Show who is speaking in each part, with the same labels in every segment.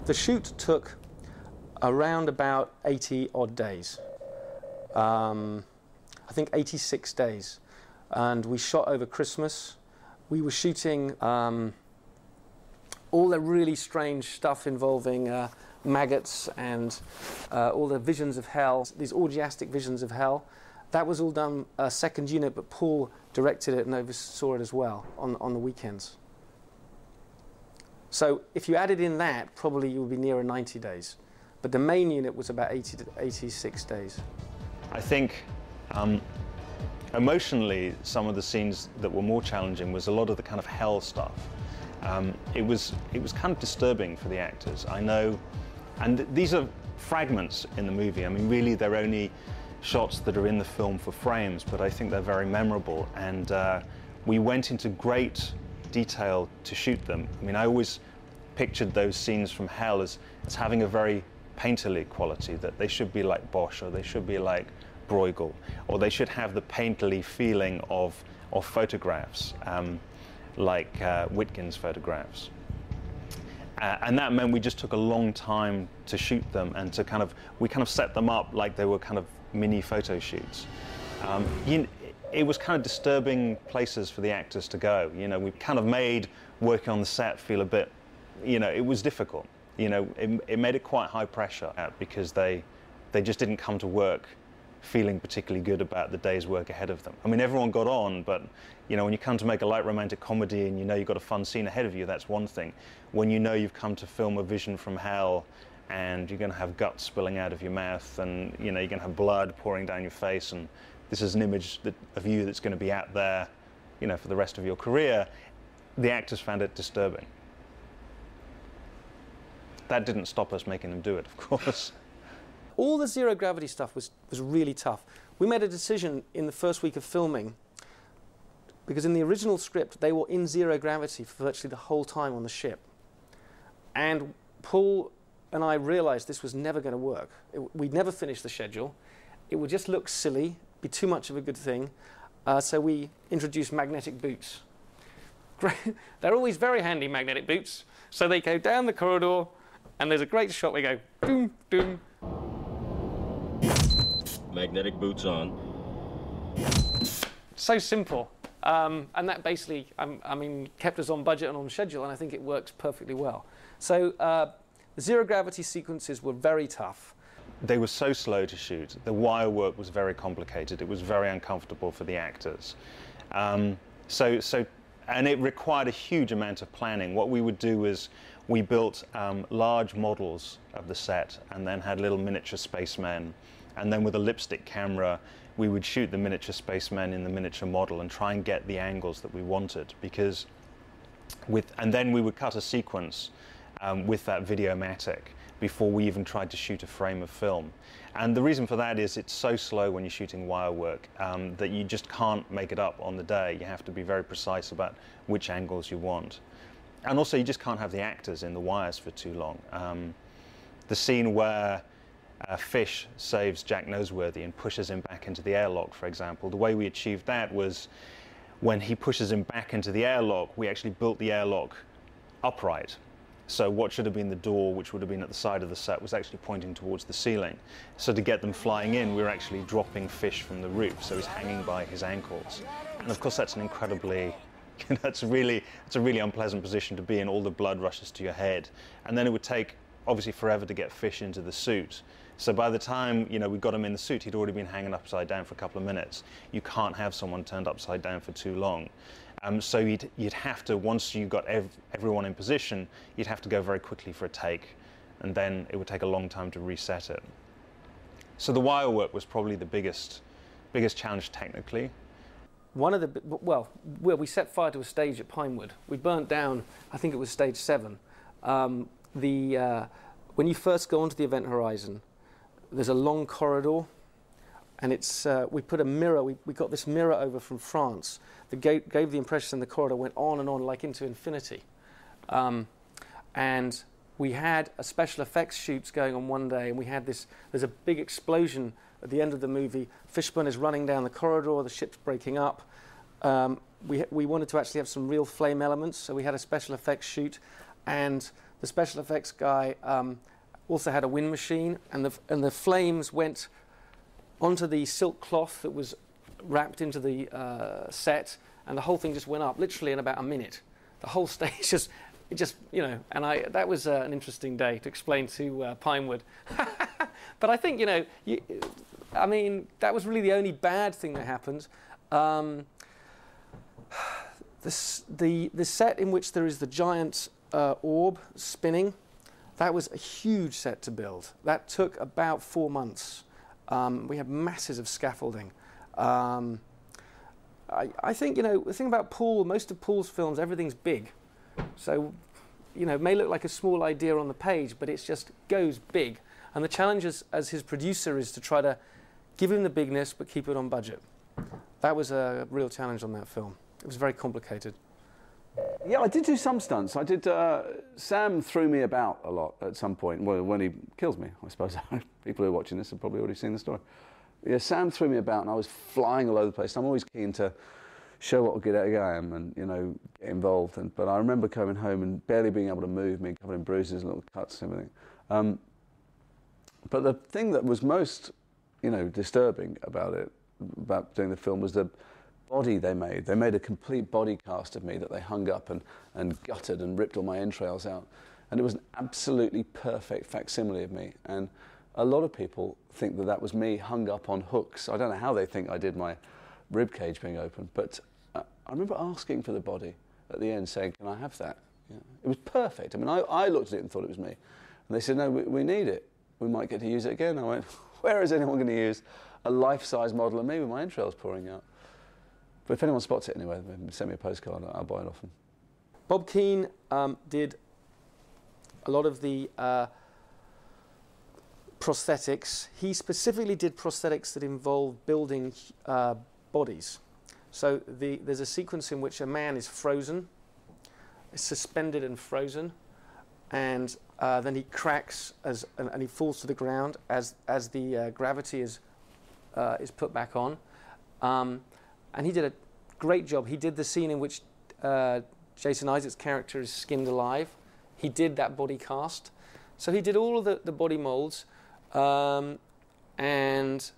Speaker 1: The shoot took around about 80 odd days. I think 86 days. And we shot over Christmas. We were shooting all the really strange stuff involving maggots and all the visions of hell, these orgiastic visions of hell. That was all done second unit, but Paul directed it and oversaw it as well on the weekends. So if you added in that, probably you would be nearer 90 days. But the main unit was about 80 to 86 days.
Speaker 2: I think emotionally, some of the scenes that were more challenging was a lot of the kind of hell stuff. It was kind of disturbing for the actors. I know, and these are fragments in the movie. I mean, really, they're only shots that are in the film for frames, but I think they're very memorable. And we went into great detail to shoot them. I mean, I always pictured those scenes from hell as having a very painterly quality, that they should be like Bosch, or they should be like Bruegel, or they should have the painterly feeling of photographs, like Wittgen's photographs. And that meant we just took a long time to shoot them, and to we kind of set them up like they were kind of mini photo shoots. It was kind of disturbing places for the actors to go. You know, we kind of made working on the set feel a bit, you know, it was difficult. You know, it made it quite high pressure because they just didn't come to work feeling particularly good about the day's work ahead of them. I mean, everyone got on, but you know, when you come to make a light romantic comedy and you know you've got a fun scene ahead of you, that's one thing. When you know you've come to film a vision from hell and you're going to have guts spilling out of your mouth, and you know you're going to have blood pouring down your face, and this is an image of you that's going to be out there, you know, for the rest of your career, the actors found it disturbing. That didn't stop us making them do it, of course.
Speaker 1: All the zero gravity stuff was really tough. We made a decision in the first week of filming, because in the original script they were in zero gravity for virtually the whole time on the ship. And Paul and I realized this was never going to work. We'd never finish the schedule. It would just look silly, be too much of a good thing. So we introduced magnetic boots. They're always very handy, magnetic boots. So they go down the corridor, and there's a great shot. We go, doom, doom.
Speaker 3: Magnetic boots on.
Speaker 1: So simple. And that basically, I mean, kept us on budget and on schedule, and I think it works perfectly well. So the zero gravity sequences were very tough.
Speaker 2: They were so slow to shoot. The wire work was very complicated. It was very uncomfortable for the actors. And it required a huge amount of planning. What we would do is we built large models of the set and then had little miniature spacemen. And then with a lipstick camera, we would shoot the miniature spacemen in the miniature model and try and get the angles that we wanted. And then we would cut a sequence with that Videomatic before we even tried to shoot a frame of film. And the reason for that is it's so slow when you're shooting wire work that you just can't make it up on the day. You have to be very precise about which angles you want. And also you just can't have the actors in the wires for too long. The scene where Fish saves Jack Noseworthy and pushes him back into the airlock, for example, the way we achieved that was when he pushes him back into the airlock, we actually built the airlock upright. So what should have been the door, which would have been at the side of the set, was actually pointing towards the ceiling. So to get them flying in, we were actually dropping Fish from the roof, so he's hanging by his ankles. And of course that's an incredibly, it's a really unpleasant position to be in. All the blood rushes to your head. And then it would take, obviously, forever to get Fish into the suit. So by the time, you know, we got him in the suit, he'd already been hanging upside down for a couple of minutes. You can't have someone turned upside down for too long. So you'd have to, once you got everyone in position, you'd have to go very quickly for a take, and then it would take a long time to reset it. So the wire work was probably the biggest challenge technically.
Speaker 1: One of the, well, we set fire to a stage at Pinewood. We burnt down, I think it was stage 7. When you first go onto the event horizon, there's a long corridor, and it's, we put a mirror, we got this mirror over from France that gave the impression the corridor went on and on like into infinity. And we had a special effects shoots going on one day, and we had this, there's a big explosion at the end of the movie. Fishburne is running down the corridor, the ship's breaking up. We wanted to actually have some real flame elements, so we had a special effects shoot, and the special effects guy also had a wind machine, and the flames went onto the silk cloth that was wrapped into the set, and the whole thing just went up literally in about a minute. The whole stage just you know, and that was an interesting day to explain to Pinewood. But I think, you know, I mean, that was really the only bad thing that happened. The set in which there is the giant orb spinning, that was a huge set to build. That took about 4 months. We had masses of scaffolding. I think, you know, the thing about Paul, most of Paul's films, everything's big. So, you know, it may look like a small idea on the page, but it just goes big. And the challenge as his producer is to try to give him the bigness, but keep it on budget. That was a real challenge on that film. It was very complicated.
Speaker 4: Yeah, I did do some stunts. I did. Sam threw me about a lot at some point. Well, when he kills me, I suppose. People who are watching this have probably already seen the story. Yeah, Sam threw me about, and I was flying all over the place. I'm always keen to show what a good egg I am, and, you know, get involved. But I remember coming home and barely being able to move, me covered in bruises, little cuts, and everything. But the thing that was most, you know, disturbing about it, about doing the film, was the body they made. They made a complete body cast of me that they hung up and gutted and ripped all my entrails out. And it was an absolutely perfect facsimile of me. And a lot of people think that that was me hung up on hooks. I don't know how they think I did my rib cage being open, but I remember asking for the body at the end, saying, "Can I have that?" You know, it was perfect. I mean, I looked at it and thought it was me. And they said, "No, we need it. We might get to use it again." I went, "Where is anyone going to use a life-size model of me with my entrails pouring out?" But if anyone spots it anyway, send me a postcard. I'll buy it off them.
Speaker 1: Bob Keane did a lot of the prosthetics. He specifically did prosthetics that involve building bodies. So there's a sequence in which a man is frozen, is suspended and frozen, and then he cracks and he falls to the ground as the gravity is put back on. And he did a great job. He did the scene in which Jason Isaacs' character is skinned alive. He did that body cast. So he did all of the body molds. And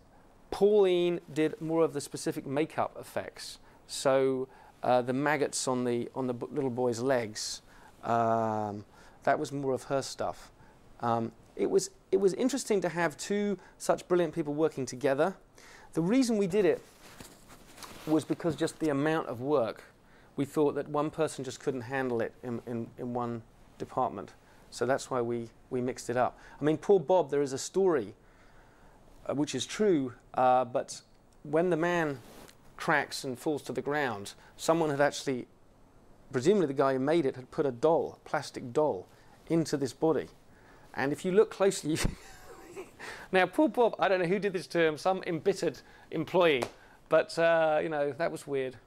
Speaker 1: Pauline did more of the specific makeup effects. So the maggots on the little boy's legs, that was more of her stuff. It was interesting to have two such brilliant people working together. The reason we did it was because just the amount of work. We thought that one person just couldn't handle it in one department. So that's why we mixed it up. I mean, poor Bob, there is a story, which is true, but when the man cracks and falls to the ground, someone had actually, presumably the guy who made it, had put a doll, a plastic doll, into this body. And if you look closely, now poor Bob, I don't know who did this to him, some embittered employee, but you know, that was weird.